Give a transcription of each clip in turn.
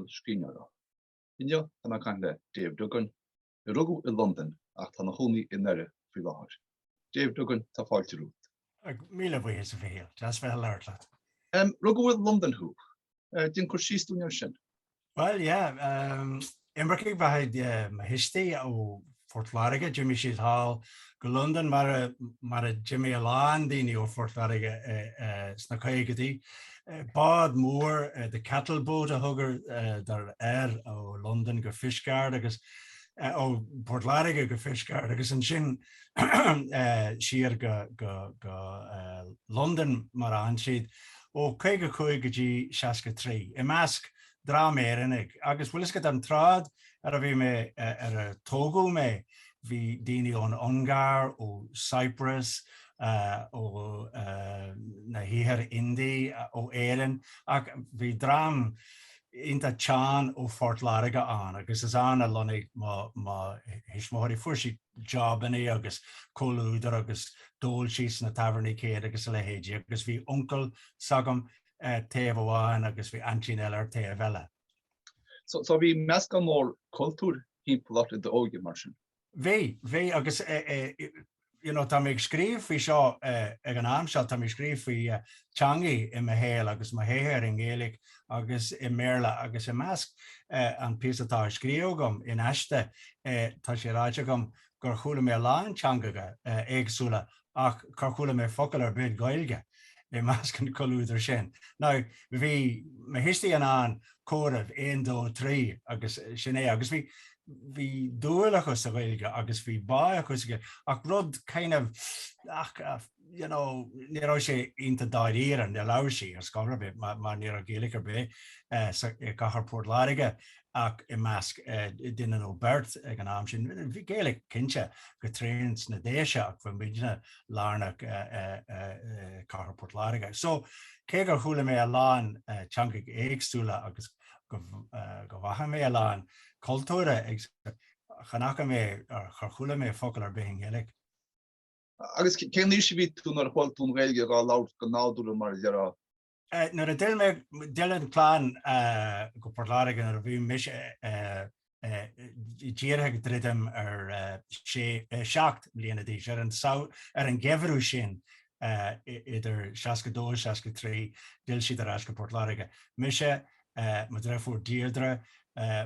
Saol Scríbhneora. Inne tána can le Dave Duggan, I rugú I London ach tána chónaí in Neireadh faoi láthair. Dave Duggan tá fáilte rút. Míle bhuias a bhíal, just bheith leirlaat. Rugú in London hú. Din chuir síos dúnear sin. Well, yeah, Imbricig behind my history o Fort Lauriga, Jimmy Sheet Hall, go London, mar Jimmy Alan, dini o Fort Lauriga, snacaigadi, Bad Moor, the cattle boat a hugger, der o London go Fishguard, agus, o Port Lauriga go Fishguard, agus an sin, sheer go London mar ansheed, o caiga coigadi shaska 3, a mask, dhrámaí agus bhfuil go an trád a bhí me a tógó me bhí daoine ón Ungar ó Cyprus ó na híthar Indí ó Éireann ach bhí drám inta teán ó Fort Lauriga an agus is an a lonaigh má hismóirí fuairsaí jobannaí agus cóúdar agus dul síos na tavernaí céad agus le héide agus bhí uncle sagam taobh amháin agus bhí Antin Eller taobh eile. So bhí measca mór cultúr hímpla de óige mar sin. Bhí agus tá mé scríomh faoi seo ag an am seo tá mé scríomh faoi teangaí I Micheál agus Mahéir in nGaeilge agus I Méarla agus I measc an píosatá scríobh gom in eiste tá sé ráite gom gur chuala mé lán teangaga éagsúla ach gur chuala mé focail ar bid gCoilge I measc an colúidir sin. Now, bhí me history an córamh 1, 2, 3 agus sinné agus bhí dúlachas a bhilge agus bhí báachas ach rud kind of ní rá sé inta dáiríar an de láirsí ar scóra bit mar ní a Gaeilge be gachar Port Lauriga ach I measc duine ó Bert ag an am sin bhí Gaeilge cinse go tréins na déise ach bfu midine lárnach gachar Port Lauriga. So cé gur chuala mé a lán teangaigh éagsúla agus go bhaithe mé a lán cultúra chanacha mé ar chuala mé focail ar bith Gaeilge. Agus cén líos bhí tún ar bhil tún Gaeilge gá labhart go nádúla mar dearrá. Nuair a dil mé dilan plán go Port Lauriga ar bhí mis díirthe dridim ar 7 bliana d'aois ar an gheimhrú sin idir 62, 63 dil siad ar easca Port Lauriga. Mise ma dreifúr Deirdre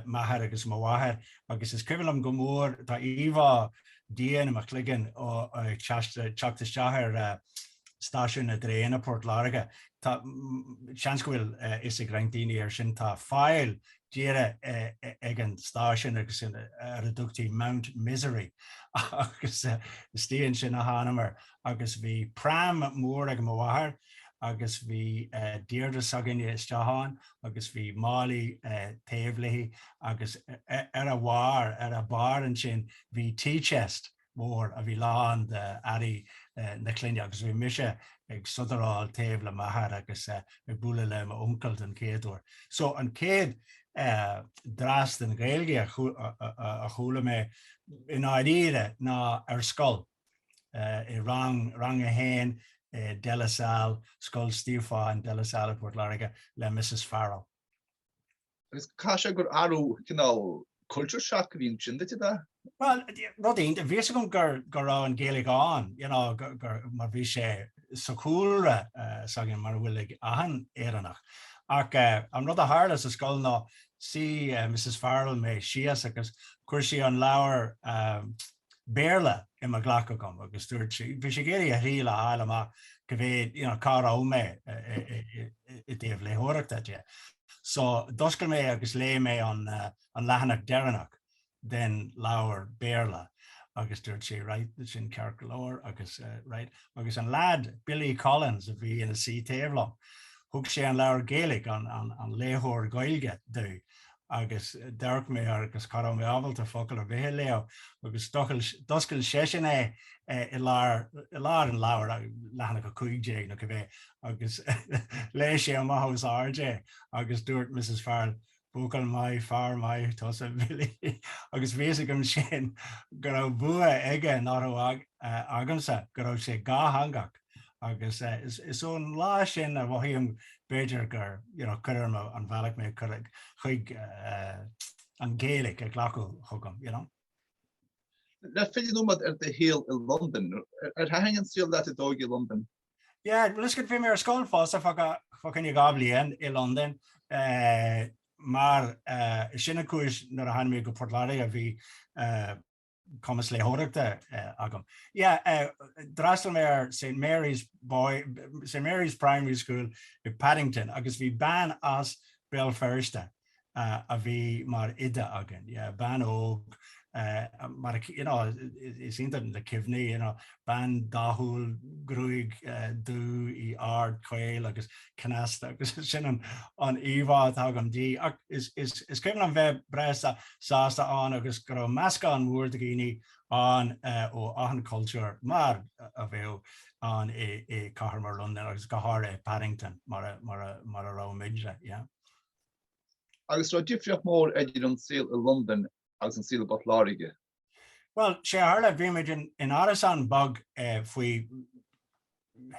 Maher agus Mawahar agus is cuilam go mór tá íomhá díana amach ligan ó teachtas teathar stáisiún na dréana Port Lauriga. Tá seans go bhfuil is ag rangdaoine ar sin tá fáil díire ag an stáisiún agus ar a dúchtaí Mount Misery agus stíonn sin a Hanamar agus bhí pram mór ag Mawahar agus bhí Deirdre sagan isteáin agus bhí málaí taobhlaí agus ar a bhár ar a bar an sin bhí tea-chest mór a bhí lán de airí na cluine agus bhí mise ag sudaráil taobh le maithar agus ag bula le ma uncle den céadúir. So an céad dras den Gaeilge a chuala mé in áiríre ná ar scoil I rang a hain de la Salle, Scoil Stíofáin de la Salle Port Lauriga le Mrs. Farrell. Agus caiise gur arú culture shock bhíonn sin de da? Well, rudín, bhí gom gur rá an Gaeilge an, mar bhí sé socúlra sagin mar bhfuil ahan éireannach. Ach an rud a hálas a scoil ná sí Mrs. Farrell mé sías agus chuir sí an leabhar béarla I ma ghlacha gom agus dúirt sí. Bhí sé géirí a rií le hála amach go bhfuil cara ó mé I dtaobh léitheoireachta de. So doscail mé agus lé mé an leathanach deireannach den leabhar béarla agus dúirt sí right sin ceart go leor agus agus an lad Billy Collins a bhí ina sí taobhlach thug sé an leabhar Gaeilge an léitheoir Gaeilge dú agus deirc mé agus cara mé ábhailta focail ar bhithe leo agus doscail sé sin I lár an leabhar leathanach go 15 nó go bheith agus lé sé an maithos RJ agus dúirt Mrs. Farrell búcail mai fear mai tosa Billy agus bhí gom sin go raibh bua aige ná agamsa go raibh sé gá hangach agus is ón lá sin a bhíim beidir gur chuirm an bhealach mé chuig an nGaeilge ag leacu thugam, Le fiidir nómad de héal in London. Hangan síl le a dóig i London. Yeah, let's get bhí mé ar scóil fásta fucin i gáblion i London. Mar sinna cúis nar a hanmé go Port Larry a bhí Commas léireachta agam. Yeah, drastal mé ar St. Mary's Primary School in Paddington, agus bhí ban as Bell Firsta a bhí mar ide agan. Yeah, ban óg, mar is intan le cibhní, ban dahúil, gruig, Dú Iar-Chonnacht agus canasta agus sin an íomhá agam dí. Is cibhn an bheith bresta sásta an agus gur measca an mhúr de gíní an ó an cultúr mar a bheith an é cahar mar London agus gahar Paddington mar a rá midre, yeah. Agus rá difrioch mór idir an síl i London agus an síl bot Léirigh. Well, sé harla bhí in Arasan bug faoi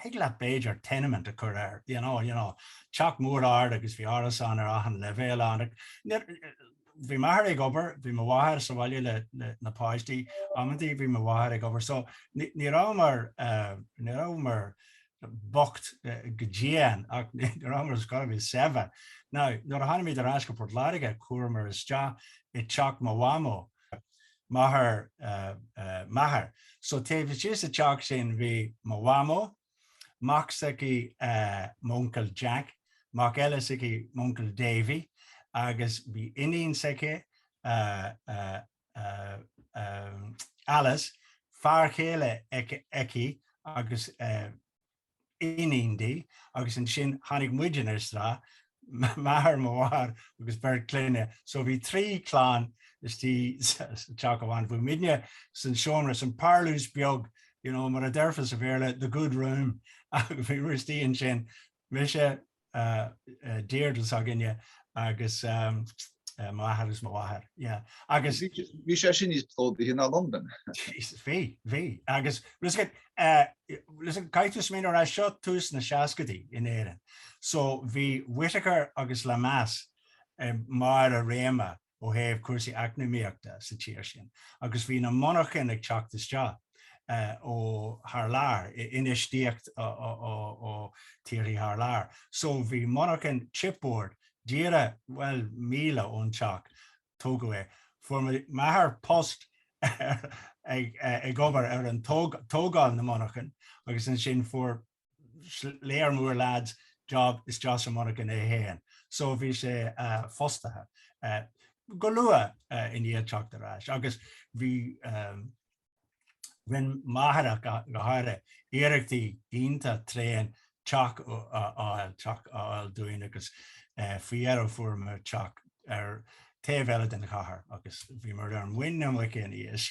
higla Beiger tenement a chur air, teach mór ard agus bhí Arasan ar achan levéil an. Bhí maithir ag obair, bhí mo bhathir sa bhaile le na páistí, amantí bhí mo bhathir ag obair. So ní rá mar bocht gdéan ach ní rá mar scoil bhí 7. Now, nuair a hanimid ar as go Port Larigh cuairmar is teach I teach mawamo. Mahar. So Dave is a teach sin bhí mawamo, Mac siki Monkel Jack, Mac Ellisiki Monkel Davy, agus bhí inín siki Alice, Farchéile eki, agus inindi, agus an sin hanig muidin ar stra, Mahar Mawar, agus Bert Clinne. So bhí 3 clán is tí teachháin bhú midne san seomra san parlús beag, mar a derfas a bhéle the good room, agus bhí ruistí an sin mise déirdals aginne agus Mahar is Mawar. Yeah. Agus bhí sé sin is plód hí na London. Bhí. Agus listen caiitus mí ar a seo tús na seascatí in éan. So bhí Whittaker agus Lamas mar a réma ó héamh cuasaí eacnamaíochta sa tíir sin. Agus bhí na monachan ag teachtas te ó thar lear, inistíocht ó tíorí thar lear. So bhí monachan chipboard, díire well míle ón teach tóga é. For maithir post ag obair ar an tógáil na monachan, agus an sin for léir mór lads job is just a monachan é héan. So bhí sé fostathe. Go lua in iad teachtarrás. Agus bhí when maithire go háire iarachtaí ínta tréan teach áil dúin agus fiar fuair teach ar taobh den chathair agus bhí mar an muinneam le cin is.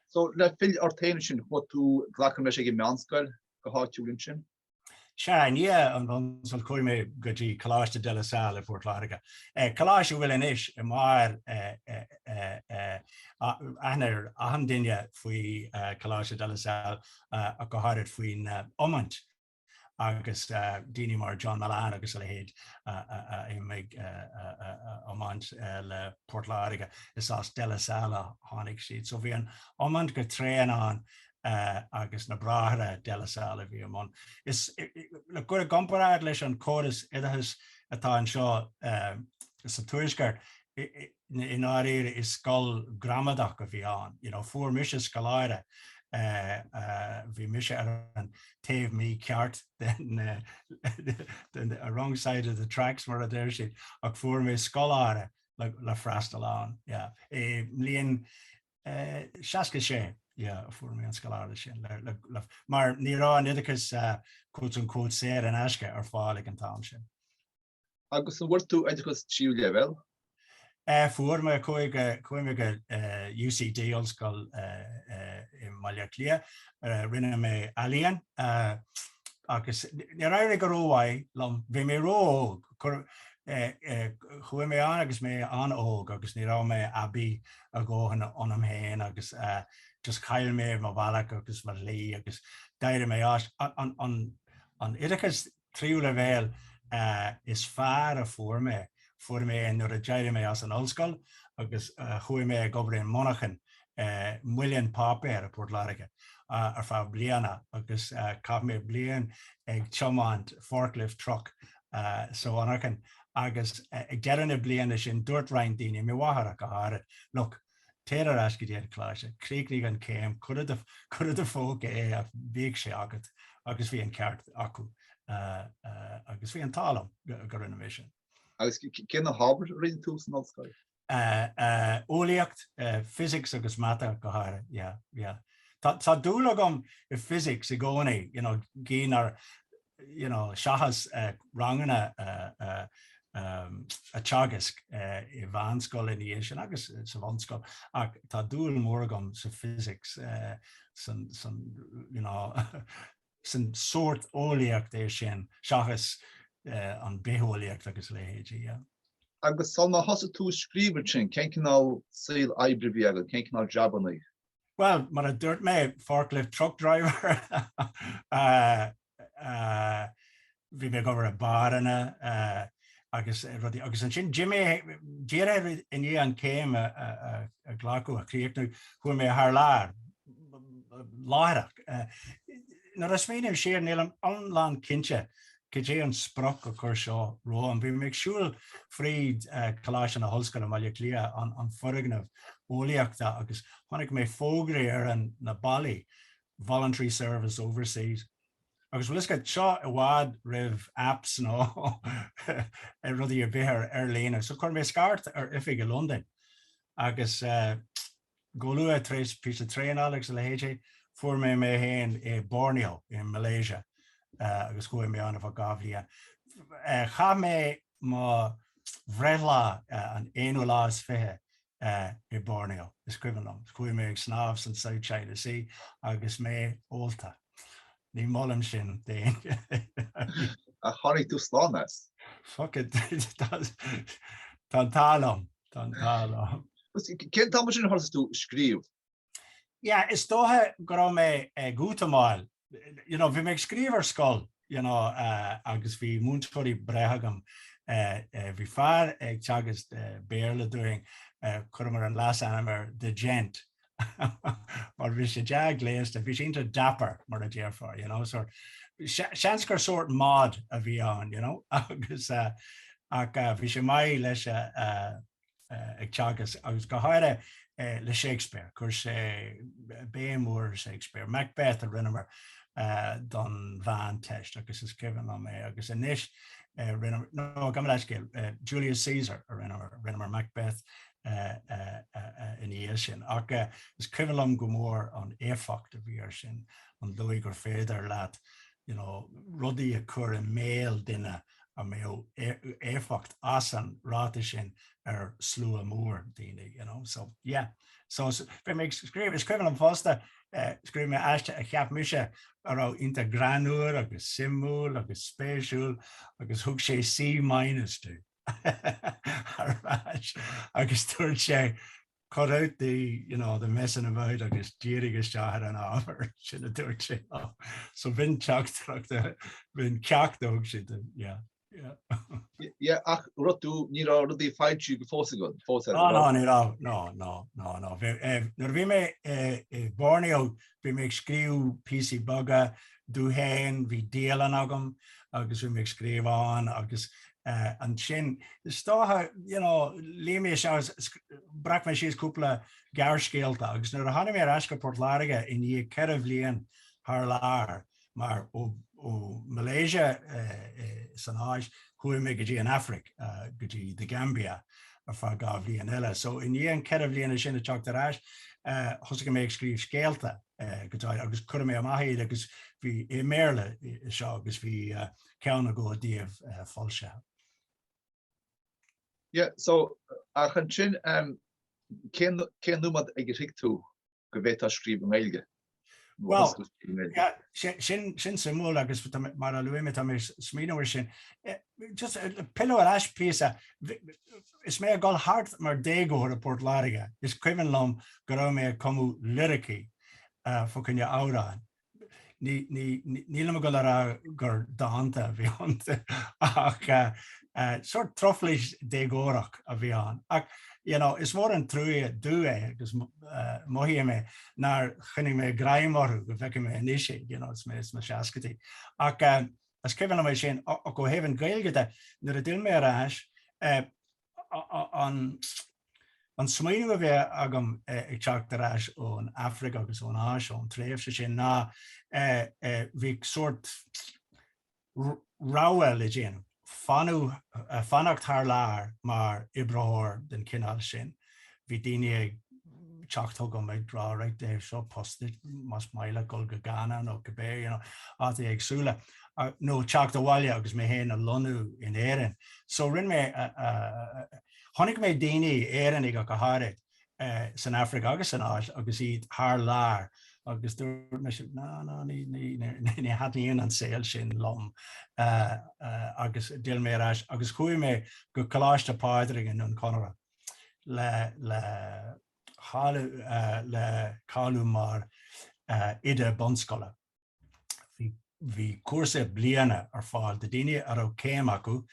So le fill ortaine sin what tú glachan leis ag meánscoil go háitiúlinn sin? Se ní an bhansal chuirmé go dtí Coláiste de la Salle Port Larigh. Coláiste bhfuil inis I mar anar ahan duine faoi Coláiste de la Salle a go háirid faoin omant agus daoine mar John Milan agus le héad I méid omant le Port Larigh is as de la Salle tháinig siad. So bhí an omant go tréan an agus na bráthre de la Salle bhí amán. Is le gur a gomparáid leis an córas idechas atá an seo sa tuaisceart in áiríre is scoil gramadach go bhí an. Fuair mise scoláire bhí mise ar an taobh mí ceart den a wrong side of the tracks mar a déir siad ach fuair mé scoláire le freastal an. Líon 66 fuair mé an scoláire sin. Mar ní rá an idechas cót an cót séir an eisce ar fáil an tám sin. Agus an bhfuir tú idechas tíú level? Fuair mé chuimime UCD ollscoil I Maileachlia, rinne mé alíonn agus ní raibh go róhaid lom bhí mé ró chuaigh mé an agus mé an óg agus ní rá mé abí a ggóhan anam héin agus just cail mé má bhealach agus mar lí agus daire mé an idechas tríú le bhéil is fearr a fuair mé nuair a deire mé as an ollscoil agus chuaigh mé gobraon monachan million pápéir a Port Láirige ar fá bliana agus cap mé blian ag chomáint forklift truck so anachan agus ag deanna bliana sin dúirt rain daoine mé bhathach a háire look téad ar easca déad chláise críicnig an céim chud a fóg a bhíigh sé agat agus bhí an ceart acu agus bhí an talam go rinne mé sin. Agus cin Harvard rin tú san ollscoil? Ólaíocht, physics agus mata go háire, Tá dúla gom I physics I gcónaí, gén ar seachas rangana a teagasc I bhanscoil in íon sin agus sa bhanscoil ach tá dúil mór gom sa physics san sort ólaíocht é sin seachas an béthólaíocht agus léhéidí, Agus salna hosa tú scríobh sin, cén cinál Saol Aibribí agad, cén cinál Jabanaí? Well, mar a dúirt mé forklift truck driver bhí mé gobar a barana agus an sin Jimmy díire in an céim a ghlacu a chríochnú chuaigh mé th lár láireach. Nar a smíanamh siar níl an lán cinse go dé an sprach a chur seo roim. Bhí mé siúil fríd choláis an a hoscail a maiile clia an foragnamh ólaíochta agus tháinig mé fógraí ar an na Bali voluntary service overseas. Agus bhfuil isca seo I bhád rih apps nó rudí a bhíthar ar léana. So chuir mé scarт ar ifig I London. Agus golua tréis pí a tréanálaach le héide fuair mé héin I Borneo in Malaysia. Agus chuaigh mé anna bh gabhlíonn. Cha mé má bhreathla an éonú lá is fiche I Borneo, is cuimhnam. Chuaigh mé ag snámh san South China Sea agus mé ólta. Ní mollam sin déon. A tháinig tú slánas? Fuck it, tá tálam. Cén tá sin thosa tú scríobh? Ja, is dótha go raibh mé gútamáil. Bhí mé scríobh ar scoil, agus bhí múntóirí brethagam. Bhí fearr ag teagas béarla dúing chuir mar an las animar de gent. Mar bhí sé deag léasta, bhí sinnta dapper mar a déarfar, seanscar sort mod a bhí an, agus bhí sé mai leis ag teagas agus go háire le Shakespeare, chuir sé béimúir Shakespeare, Macbeth a rinnemer don bhean teist agus is civan am mé agus inis rinnemer, no, gam leis céil, Julius Caesar a rinnemer Macbeth in íal sin. Ach is civan go mór an éfacht a bhí ar sin, an Luaigh gur féidir leat, rudaí a chur in méal duine a mé éfacht as an ráta sin ar slú a mór daoine, so yeah. So bhí mé scríobh is cuimhin an fásta scríobh mé aiste a cheap mise ar inta granúir agus simúil agus spéisiúil agus thug sé C- tú. Agus tuairt sé cut out the messing about agus dírig isteach an ábhar sin a dúirt sé. So bhín teachtarachta, bhín ceachta thug sé, yeah. Yeah, ach rotú ní rá rudí fáidú go fósa go. No. Nuair bhí mé Borneo bhí mé scríú PC baga dúhéin bhí déalan agam agus bhí mé scríomháin agus an sin is tátha líimi se brach mé sios cúpla gearcéalta agus nuair a tháinig mé ar easca Port Láirige in í ceithre bhliain th lár mar ó Malaysia san áis chuaigh mé go dtí an Afric go dtí de Gambia ar fá gá bhliain eile. So in í an ceithre bhliain sin a teacht ar ais thosaigh mé ag scríobh scéalta agus chuir mé amthaíad agus bhí I méarla seo agus bhí ceanna go díobh fáilte. Yeah, so ach an sin cén numad ag richtú go bhétá scríobh nGaeilge? Well, sin simú agus mar a luime smíúir sin. Just pillow as písa is mé a gáil hart mar dégóir a Port Láirige. Is cuiimhin lom go raibh mé comú lyricí fo cynne áráin. Níl go le gur dáanta bhí ananta ach sort troflis dégórach a bhí an. Ach, is mór an trúi dú agus mohí mé nar chuinnig mé graimmarú go bheice mé inisí, is mé seacatí. Ach as ceann mé sin go héhann gailge nuair a dil mé aráis an smaoinú a bheith agam ag teacht aráis ón Africa agus ón Ais ón tréimh sin ná bhí sort ráhfuil i dhéanam. Fannacht thar lár mar ibrahor den cinál sin. Bhí daine ag teachtthugam ag drá right Dave seo posted mas maile gol go Ghana nó go bé áta ag súla. nó teacht bháile agus mé héana a lonú in éireann. So rinn mé tháinig mé daoine éireann ag go háirithe san Africa agus san Ais agus iad thar lár agus dúir me ní hadíon an saoil sin lom agus díal mé rais agus chuaigh mé go choláiste páidring in an Conra le cáilú mar ide bonscoile. Bhí cuasa bliana ar fáil de daine ar ó céim acu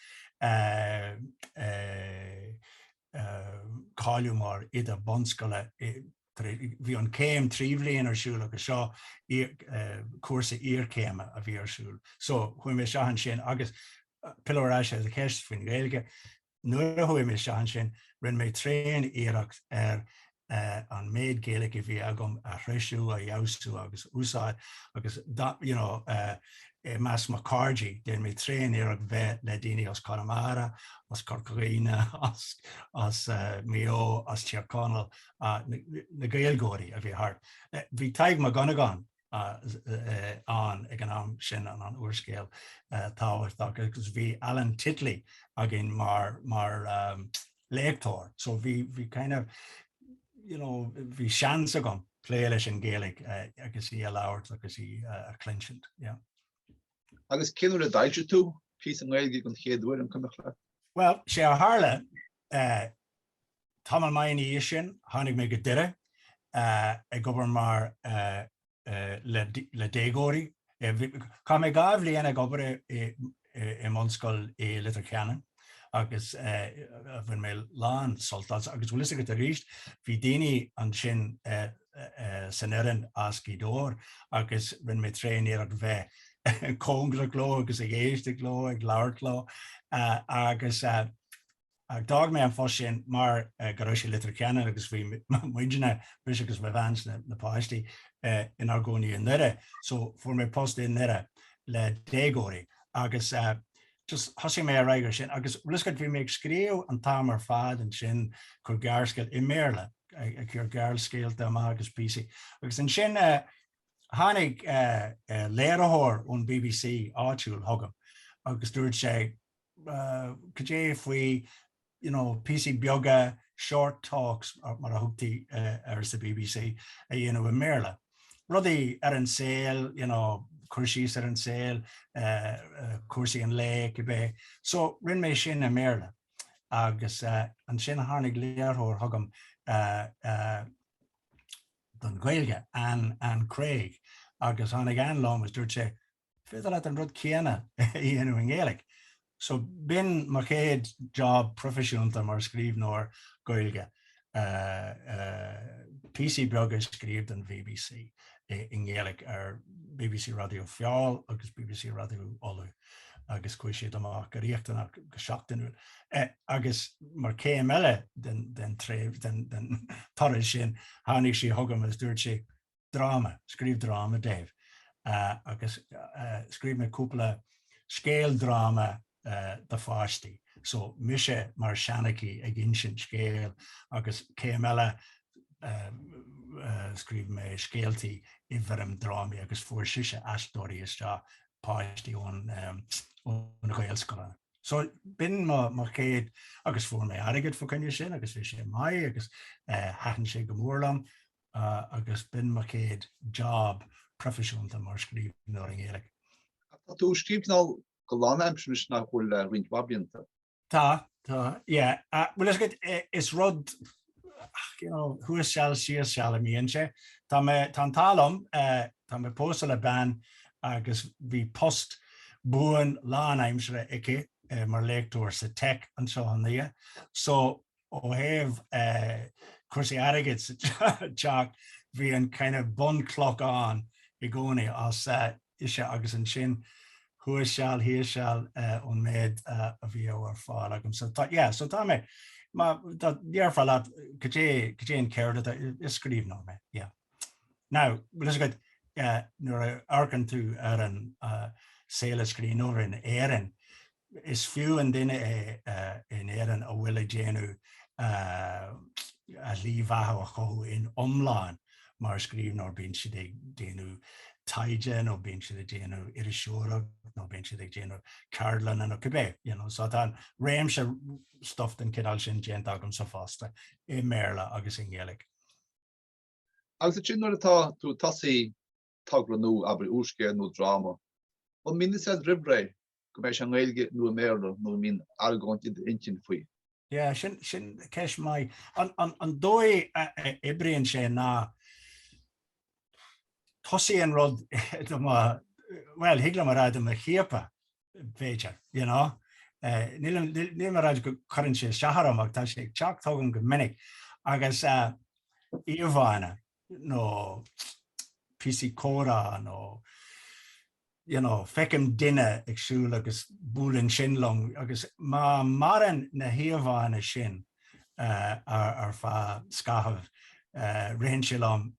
cáilú mar ide bonscoile bhí an céim tríomhlíon ar siúil agus seo cuasa íorcéime a bhí ar siúil. So chuaigh mé seahan sin agus pilóráise a ceist faoin nGaeilge, nuair a chuaigh mé seahan sin rinn mé tréan iarracht ar an méid Gaeilge bhí agam a threisiú a dheasú agus úsáid agus Mas McCargy den mé tréan iarracht bheith le daoine as Connemara, as Corcoína, as Mayo, as Tírconnell na Gaeilgóirí a bhí thart. Bhí taigh mar ganagan an ag an am sin an úrscéal táhacht agus bhí Alan Titley agin mar léachtóir. So bhí kind of bhí seans agam plé leis an Gaeilge agus í a labhart agus í a clinchant. Agus cinú a daidre tú pí an Gaeilge gon chéadúir an cumachla? Well, sé a hála tá an maií sin tháinig mé go deire ag gobar mar le dégóirí. Cá mé gáibh líana gobar i monscoil i litir ceanna agus bhain mé lán soltas agus bhfuil go a ríist bhí daoine an sin san éireann as GREENING agus bhain mé tréan iarracht bheith cóngra Cló agus ag éiste Cló ag leabhar Cló agus dag mé an fós sin mar go raibh sé litir ceanna agus bhí muideanna bris agus bheith bhains na páistí in ar gcónaí an nire. So fuair mé post in nire le dégóirí agus just hosí mé a raigeir sin agus bhuiliscad bhí mé ag scríobh an tám ar fad an sin chur gearrscail i méle ag chur gearrscéalta agus písaí. Agus an sin tháinig léireachóir ón BBC áitiúil thugam agus dúirt sé go dé faoi PC beaga short talks mar a thugtaí ar sa BBC a dhéanamh i méle. Rudaí ar an saoil, chuirsíos ar an saoil, cuasaí an lé go bé. So rinn mé sin a méle agus an sin tháinig léarthóir thugam don Gaeilge an Craig agus tháinig an lom is dúirt sé féidir leat an rud céanna i dhéanamh an Gaeilge. So bin mar chéad job profisiúnta mar scríbhneoir Gaeilge. PC beaga scríobh an BBC in Gaeilge ar BBC Radio Fiáil agus BBC Radio Olú agus chuis siad amach go riachtanach go seachtainúil. Agus mar céim eile den tréimh den tarid sin tháinig sí thugam is dúirt sé dráma, scríobh dráma Dave. Agus scríobh mé cúpla scéal dráma de fáistí. So mise mar seannaí ag insin scéal agus céim eile scríobh mé scéaltaí i bheirim drámaí agus fuair siise astóirí istá páistí ón Gaeilscoile. So bin mar céad agus fuair mé airgid fo cynne sin agus bhí sé mai agus hatan sé go mórlam agus bin macéad job profisiúnta mar scríbhneoir an Gaeilge. Tú scríbhneoir go láimsenis nach bhfuil roinnt bablianta. Tá, yeah. Well, it's rud, úrscéal síosáil a míonn sé. Tá an talm, tá me postal a ban agus bhí post buan láimsere ici mar léictúir sa tech an seo an nia. So ó heh cuasaí airgid sa teach bhí an kind of bun clock an I gcónaí as ise agus an sin úrscéal híosáil ón méid a bhí ar fáil agam. So tá me dearfá leat go dté an céir is scríbhneoir me. Yeah. Now, is go nuair arcan tú ar an Saol Scríbhneora in Éireann, is fiú an duine in Éireann a bhfuil a déanú a líomhatha a chothú in omláin mar scríbhneoir bíonn siad ag déanú taide nó bíonn siad ag déanú irisisiúra nó bíonn siad ag déanú Cairlan an Cibé. So tá réimse stuff den cinál sin déant agam sa fásta I Méarla agus in Gaeilge. Agus sin nuair atá tú tasaí taglanú aber úrscéal nó dráma. An mín is ribré go mééis an Gaeilge nó Méarla nó mín argáint intin faoi. Yeah, sin ceis mai an dói ibrion sé ná tosaí an rud well hiagla mar ráid a chéapa féidir, Níl mar ráid go chuann sé seaharamach tá sé ag teachtágan go minic agus íomháine nó PC córa nó fecim duine agsúil agus búlann sinlong agus má maran na híomháine sin ar fá scathamh réon silám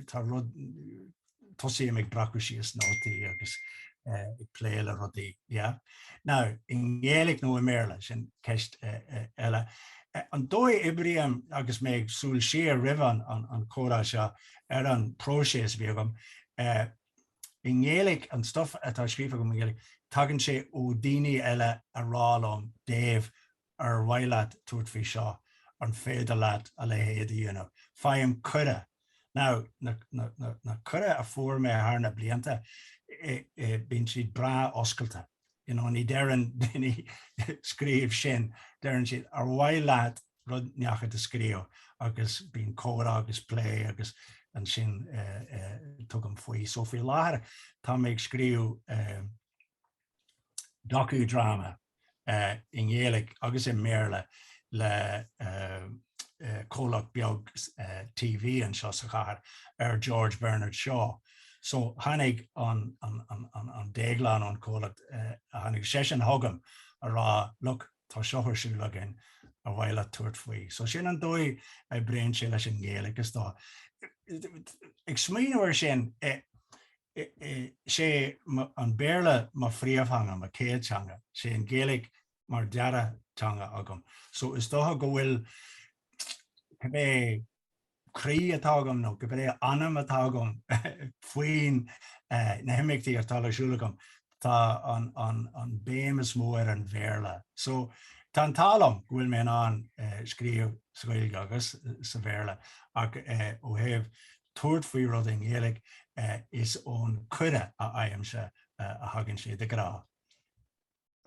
tá rud tosaí ag bracú síos nótaí agus ag pléile rudaí. Now, in Gaeilge nó Méarla sin ceist eile. An dói ibriam agus mé ag súil siar rivan an córa seo ar an próséis bhí agam. In Gaeilge an stuff atá scríomh agam in Gaeilge, tagann sé ó daoine eile a rálum Dave ar bhaileat tuairt fhí seo an féidir leat a le héad dhéanamh. Fáim cuire. Now, na cuire a fuair mé thar blianta bíonn siad bra oscailta. Ní dearan daoine scríobh sin, dearan siad ar bhaileat rud neachcha a scríobh agus bíonn córa agus play agus an sin tugam faoi. So fí láthair tá mé ag scríobh docu-drama in Gaeilge agus in Méarla le cólacht beag TV an seo sa chathair ar George Bernard Shaw. So hannig an déagláin an cólacht hannig sesin thugam a rá look tá seothar siúil agin a bhile tuairt faoi. So sin an dói a bréonn sé leis an Gaeilge agus tá. Ag smíonhar sin sé an béarla má phríomhthanga má céadthanga sé an Gaeilge mar dearatanga agam. So is dótha go bhfuil crí atágam nó go bfuil anam atágam faoin na himictaí ar talamh tá an béim is mó ar an bhéarla. So tá an talam bhfuil mé an scríobh Gaeilge agus sa bhéarla ach ó heh tuairt faoi rud in Gaeilge is ón cuire a aimse a hagann sé de grá.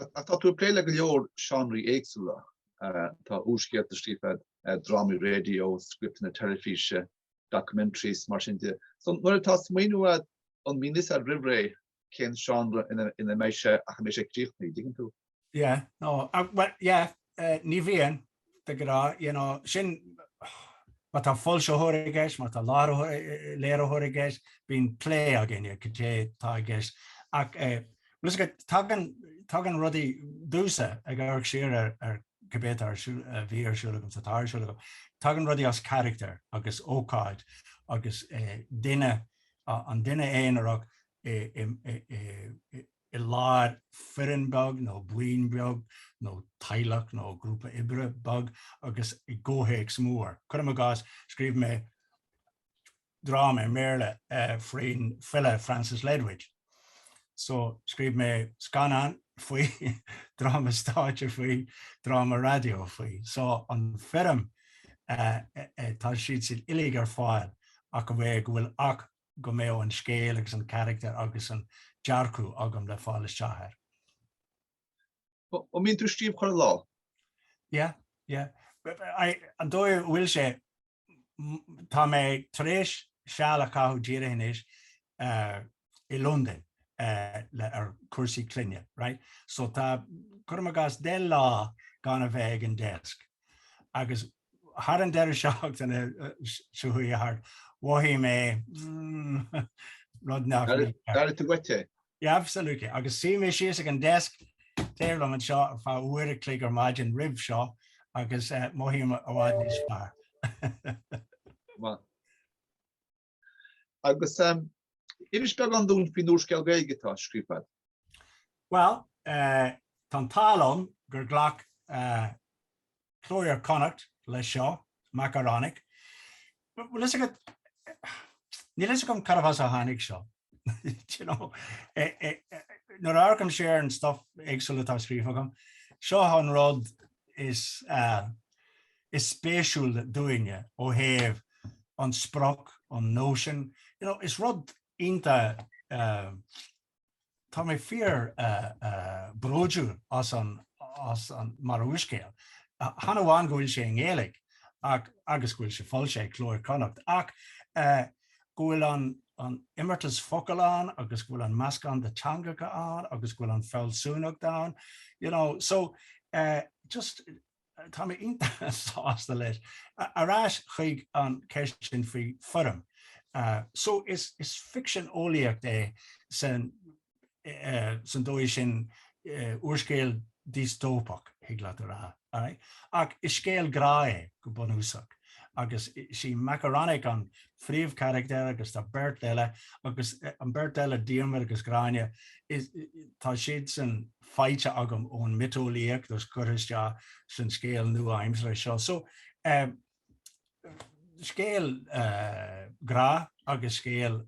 Tá tú pléile go leor seanraí éagsúla tá úrscéal a scríbh drámaí radio, scriptna telefíse, documentaries mar sin de. So nuair atá smaoinú an mínis a ribré cén seanra ina méise a cha mé sé críochnaí, digann tú? Ní bhíon de grá, sin má tá fáilte thóirigéis, má tá léirethóirigéis, bíonn plé a gine go dté tá gceist. Ach tagan rudaí dúsa ag arc siar ar gobéit ar bhí arsúlagam sa táirsúlagam. Tagan rudaí as character agus ócáid agus duine an duine éanaach I láir firinbeg nó buinbeg nó tailech nó grúpa ibre bag agus I ggóthaigh smór. Chuir me gás scríobh mé dráma Méarla fríon fille Francis Ledwidge. So scríobh mé scanan faoi dráma stáitse faoi dráma radio faoi. So an firm tá siad siad ilig ar fáil ach go bhfuil bhfuil ach go mé an scéal agus an character agus an dearcú agam le fáil isteach. O mín tú scríobh chuir lá? Yeah. An dóir bhfuil sé tá mé taréis seala cathú dírehéis I London le ar cuasaí cluine, right? So tá chuirm gas 10 lá gan a bheith an desk. Agus har an deir seach an siúthaí hart wahí mé rud nach. Dar tú goite? Yeah, absolutely. Agus sí mé sios ag an desk téir am an seo fá uair clic ar maidin rib seo agus mohím a bháid níos fearr. Agus iris beag an dún fin úrscéal Gaeilge tá scríobh? Well, tá talón gur ghlach Cló Iar-Chonnacht le seo, MAKARONIK. Ní leis gom carabhas a hánig seo. Nuair arcam séar an stuff éagsúla tá scríobh seo an rud is spéisiúil doinge ó thaobh an sprach, an notion. Is rud ionta tá mé fear bróidú as an mar úrscéal. Hanna bháin go bhfuil sé nGaeilge agus go bhfuil sé fáil sé Cló Iar-Chonnacht ach go bhfuil an imirtas focail agus go bhfuil an mascán de teangacha an agus go bhfuil an feilsúnach dán. So just tá mé ionta sásta leis. Arás chuig an ceistin faoi forum. So is fiction ólaíocht é san dóigh sin úrscéal dystópach higla rá. Ach is scéal grá é go bunúsach. Agus sí MAKARONIK an phríomh character agus tá beirt eile agus an beirt eile díomar agus gráine tá siad san fáilte agam ón mitólaíocht dos chuiriste san scéal Nua Eabhrac seo. So scéal grá agus scéal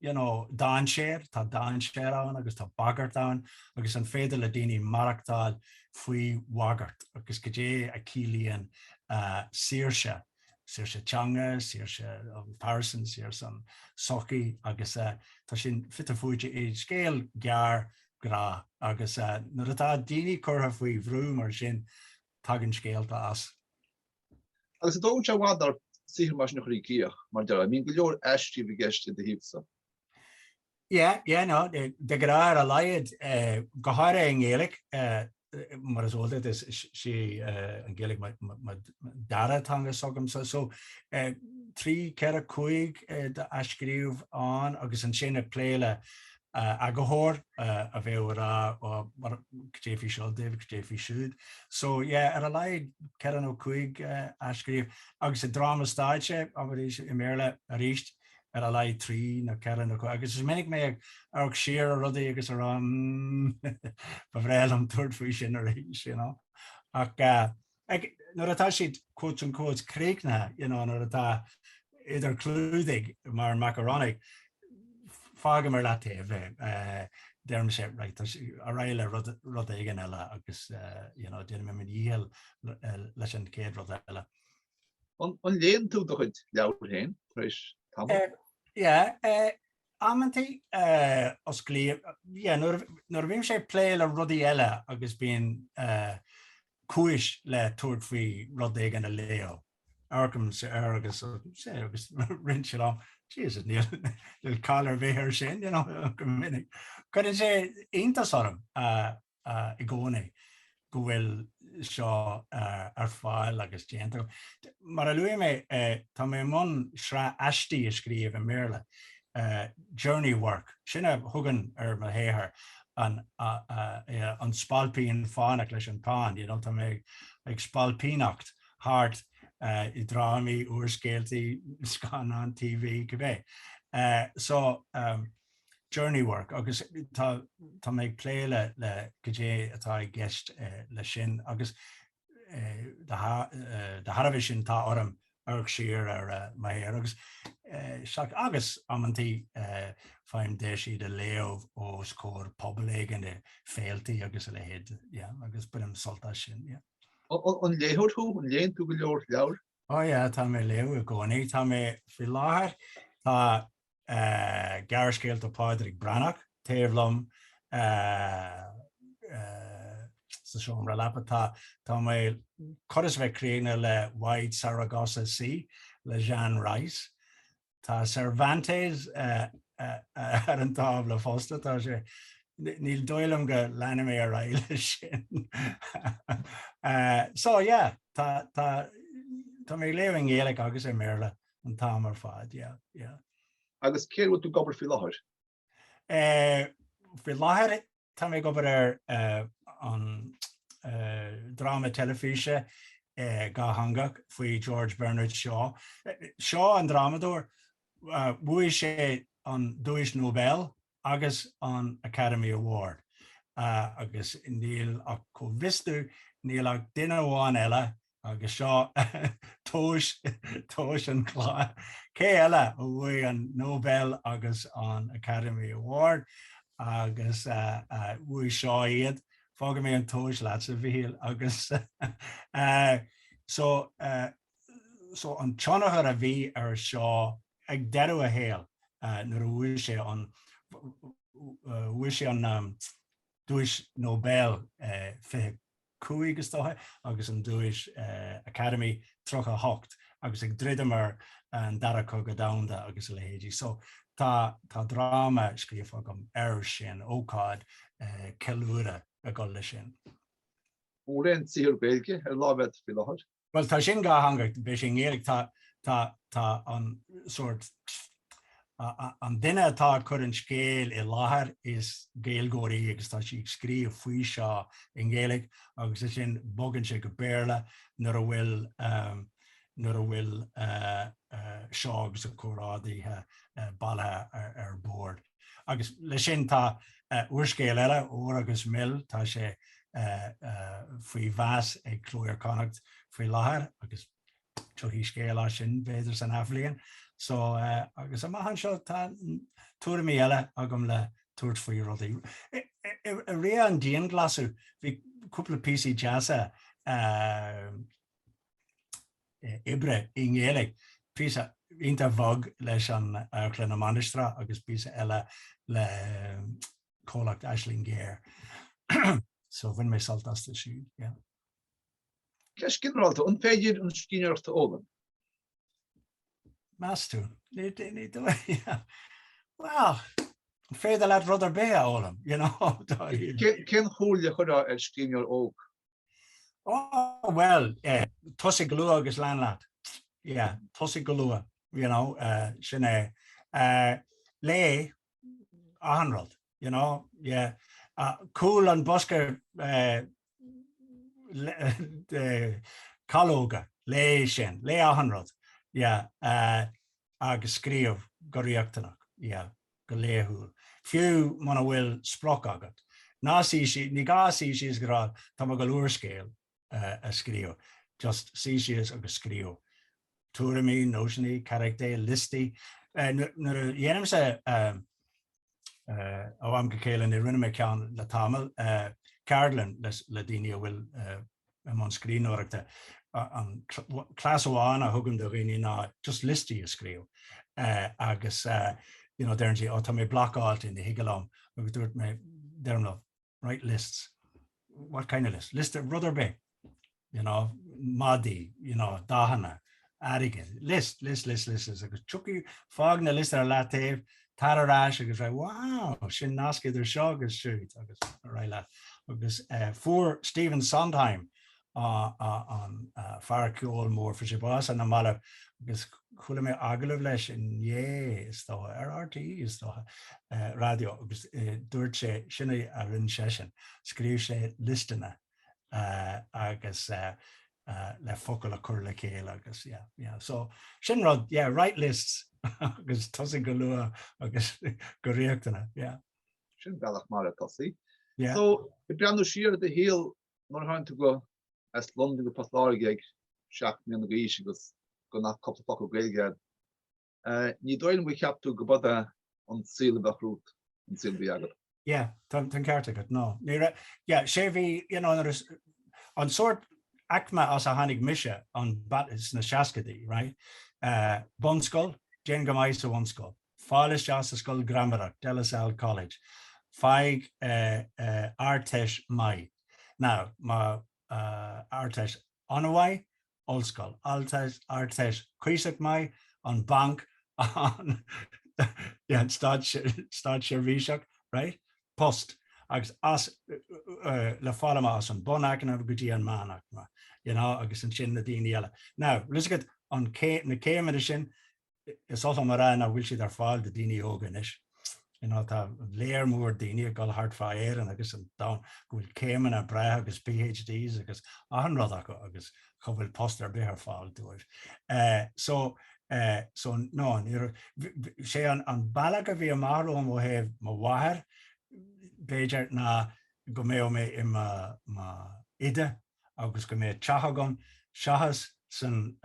dáinséir, tá dáinséir an agus tá bagart an agus an féidir le daoine marachtáil faoi wagart agus go dté a cílíonn saoirse teanga, saoirse Parson, saoirse an sochaí agus tá sin fitte fuide é scéal gear grá agus nuair atá daoine curtha faoi bhrú mar sin tagann scéalta as. Agus dónn se bhád ar siar mar sin chuí cíoch mar deir, mín go leor eistí bhí geiste de híomsa. No, de grá a laiad go háir an nGaeilge mar is óiltead is sí an nGaeilge daratanga sogam so 3 ceithre 5 a scríobh an agus an sin a pléile agathóir a bheith rá ó mar ctéifí seo Dave ctéifí siúd. So ar a laiad ceithre nó 5 a scríobh agus a dráma stáitse a bhfuil I méile a ríist ar a laiad 3 na ceithre nó 5 agus is minic mé ag siar a rudaí agus a rán ba bhréil an tuairt faoi sin a ríis. Ach nuair atá siad quotes an quotes críbhneoir, nuair atá idir clúdaigh mar MAKARONIK fágam ar le taobh dearm sé a réile rud éigean eile agus déanam mé díal leis an céad rud eile. An léon tú do chuid leabhar hain éis tamil? Amantí os Scríobh, nuair bhím sé plé le rudaí eile agus bíon cúis le tuairt faoi rud éigean a léo. Arcam sé agus rin se am. Jesus, níl cálar bhéir sin, go minic. Cuireann sé iontas orm I gcónaí go bhfuil seo ar fáil agus déanta. Mar a luaigh mé tá mé mon sra aistí a scríobh in méle journey work. Sinna thugann ar mar héthar an spalpín fánach leis an pán, tá mé ag spalpínacht hart I dhrámaí, úrscéalaí, scan an TV go bheith. So journey work agus tá méid pléile le go dté atá ag gceist le sin agus de Harbh sin tá orm arc siar ar maithéir agus seach agus amantí fáim de siad a léomh ó scór pobl éigean de féaltaí agus a le héad agus buim soltá sin. An léthú an léon tú go leor leabhar? Oh yeah, tá mé leo gcónaí, tá mé fi láthair tá Garscéal do Pádraig Branach, taobhlom sa seomra lepa tá mé churas bheith críne le Wide Saragossa Sea le Jean Rice. Tá Cervantes ar an tábla fósta tá sé níl dóilm go lena mé ar éile sin. So yeah, tá mé léo an Gaeilge agus é méle an tám ar fad, yeah. Agus céir tú gobar fi láthir? Fi láthair tá mé gobar ar an drama telefíse ga hangach faoi George Bernard Shaw. Shaw an drámadóir bhuaigh sé an Dúis Nobel agus an Academy Award. Agus níl ach có bhistú níl ach duine amháin eile agus seo tóis an chlá. Cé eile bhuaigh an Nobel agus an Academy Award agus bhuaigh seo iad fágam mé an tóis leat sa bhíl agus so an Chonnacht a bhí ar seo ag deadú a héal nuair a bhuaigh sé an Dúis Nobel fi cúig agus an Dúis Academy trocha hocht agus ag dridamar an dara go damda agus le héidí. So tá drama scríobh agam ar sin ócáid ceiliúra a go lei sin. Ó réon tír Gaeilge ar lábhead fi láthir? Well, tá sin ga hangart be sin Gaeilge tá an sort an duine atá chur an scéal I láthair is Gaeilgeoirí agus tá si scríobh faoi seo in Gaeilge agus is sin bogann sé go béarla nuair a bhfuil seo agus a chórádaithe bailthe ar bord. Agus le sin tá úrscéal eile ó agus mill tá sé faoi bheas ag Cló Iar-Chonnacht faoi láthair agus tuí scéal sin bhéidir san aflíonn. So agus am han seo túra mí eile agam le túirt faoi rudaí. I ré an díon glasú bhí cúpla písaí jazza ibre I Gaeilge písa ínta bhog leis an Cló na Manistra agus písa eile le Cólacht Aisling Ghéar. So bhain mé saltas de siúd, yeah. Ceis gineálta an féidir an scríbhneoireachta ólan? Mastú. Well, féidir leat rudidir bé ólam, you know. Cén chúla chud ar scríbhneoir óg? Oh, well, tosaigh go luath agus lean leat. Yeah, tosaigh go luath, you know, sin lé ahanrad, you know, yeah. Cool an boscar calóga, lé sin, lé ahanrad, yeah, agus scríobh go riachtanach, yeah, go léthúil. Fiú mana bhfuil sprach agat. Ní gá sí is go rá tá go úrscéal a scríobh, just sí is agus scríobh. Túramí, nóisinaí, characté, listí. Nuair a dhéanam sa ó am go céileann I rinne mé ceann le tamil, Carolyn le daoine bhfuil am an scríbhneoireachta an clás óháin a thugam do riine ná just listí a scríobh. Agus you know, dern sé ó tá mé blackáilt in the higalom, agus dúirt mé derm write lists. What kind of list? List of Rutherby, you know, Madi, you know, Dahana, Adigan. List. Agus chuki fágna list ar latéh, tararás agus ra, wow, sin nasci idir seo agus siúd agus raile. Agus fuair Stephen Sondheim an farciúil mór for sé bás an amala agus chula mé agalah leis in is dótha ar RTE is dótha radio agus dúirt sé sinna a rinn sesin scríobh sé listanna agus le focail a chur le céal agus yeah. So sin rud write lists agus tosaigh go luath agus go riachtainna, yeah. Sin bealach mar a tosaí. Yeah. So I breanú siar de héal mar haint go as London go pasláige ag seach mí an gaíise agus go nach coppla focail Gaeilge. Ní dóilm go ceaptú go bud an síle bachrút an síle bhí agad. Yeah, tan ceart agad, no. Yeah, sé bhí, you know, an sort acma as a hannig mise an is na seascadaí, right? Bunscoil, Jane Gamaisa Bunscoil, Fáilis Jas a Scoil Grammar, De La Salle College, Feig Artesh Mai. Now, ma Artesh Onawai, Ulscoil, Artesh Cuisac Mai, on Bank, on Stáitse Bhíseach, right? Post. Agus as le fála as an bonach na gotí an manach, agus an sin na daoine eile. Now, lisgad an na céimena sin is all mar na bhfuil siad ar fáil de daoine ógan is. Tá léir mór daoine go hart fáéan agus an dá bhfuil céimena a brethe agus PhDs agus an rud agus chu bhfuil post ar bith ar fáil dúir. So no, sé an bailach a bhí amáróm ó héh má bhathir, Beidir na go mé mé I ma ide agus go mé teachagam seachas san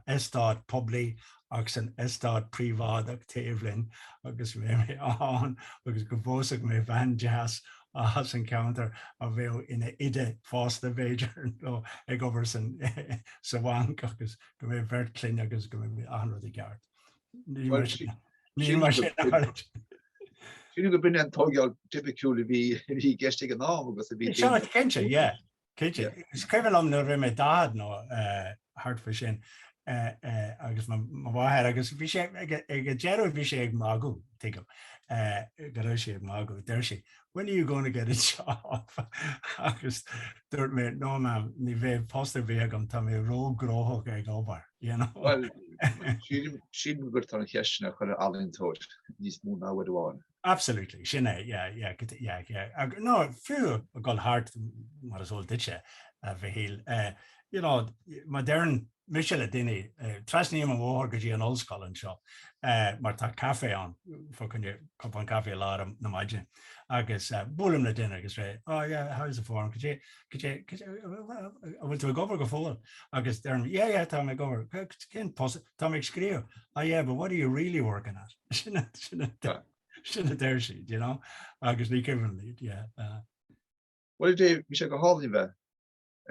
estáid poblí agus san estáid príváideach taobhlinn agus mé an agus go bhósach mé bhean jazz as an counter a bheith ina ide fásta Beidir nó ag over san bhain agus go mé bheirt clín agus go mé anrad I gceart. Ní mar sin Siú go bin an tógeal typicúla bhí geiste an ná agus a bhí. Seán cinse, cinse. Scríobh am nó rimé dáad nó hartfa sin agus má bhathir agus bhí sé ag dearú bhí sé ag mágú tuigem go raibh sé ag mágú deir sé. When are you going to get a job? Agus dúirt mé nó ma'am ní bheith posta bhí agam tá mé rógróthach ag obair, Well, sin gur an cheisna chuir allintóir níos mú ná bhfuil bháin. Absolutely, sinné, yeah. No, fiú a gáil hart mar as óil ditse a bheith híl. Modern Micheál a duine, trasníam an bhóthir go dtí an ollscoil an seo, mar tá cafe an, fo chunne cup an cafe lá na maidin. Agus búlam na duine agus ré, how's the form? Could you bhfuil tú gobar go fóil? Agus derm, tá mé gobar, tá mé scríobh. But what are you really working at? Sinna déir siad, agus ní cimhan líad, Well, Dave, bhí sé go hálaí bheith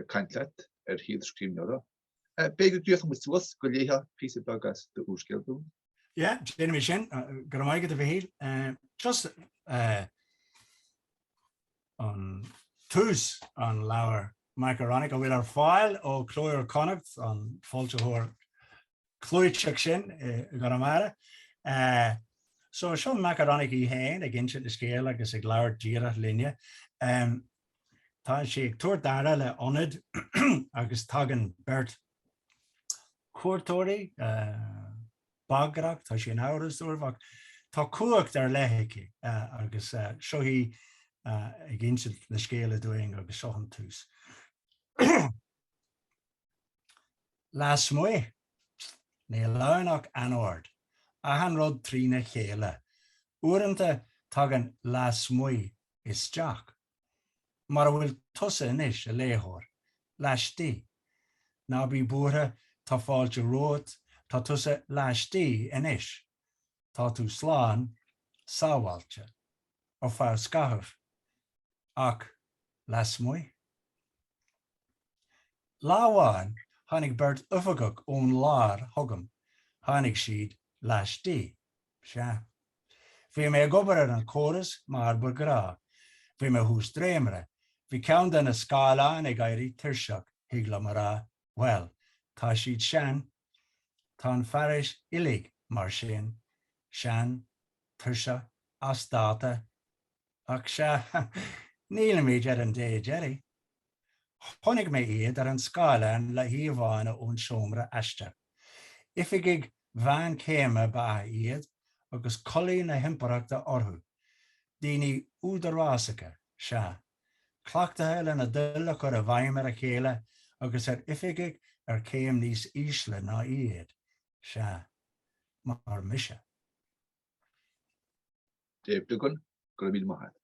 caintleat ar híad scríbhneoira. Bégur dúach mu suas go léthe písa bagas de úrscéal dún? Déanamh sin, go maigad a bheith híal. Just an tús an leabhar MAKARONIK a bhfuil ar fáil ó Cló Iar-Chonnacht an fáilteoir clúiteach sin go amara. So seo MAKARONIK I héin a gin sin na scéal agus ag leabhar díreach linne. Tá sé ag túir dara le ionad agus tagan beirt cuairtóirí bagrach tá sé an áras dúirbhach. Tá cuacht ar leitheici agus seo hí ag gin sin na scéal a dúing agus seo an tús. Las muoi, ní leanach anord. Ahan rod trína chéile. Uanta tagan las muoi is Jack. Mar bhfuil tusa inis a léthóir, leistí. Ná bí bútha tá fáilte rót, tá tusa leistí inis. Tá tú sláán sábhailte, ó fá scaitheamh, ach las muoi. Láháin tháinig beirt uafagach ón lár thugam, tháinig siad leistí, se. Bhí mé gobar ar an córas mar burgrá, bhí mé hús dréimre, bhí ceann na scáileán ag gcairí tuirseach higla mará, well, tá siad sean, tá an pharis ilig mar sin, sean, tuirseach, as dáta, ach se, níl míid ar an dé Jerry. Honnig mé iad ar an scáileán le híomhána ón seomra eiste. Ifigig bhean céime ba iad agus colaí na himpeachta orthú. Daoine údarrásacha se. Cleachtathe le na duile chu a bhaimar a chéile agus ar ifigig ar céim níos ísle ná iad se. Mar mise. Dave Duggan, go raibh míle maith.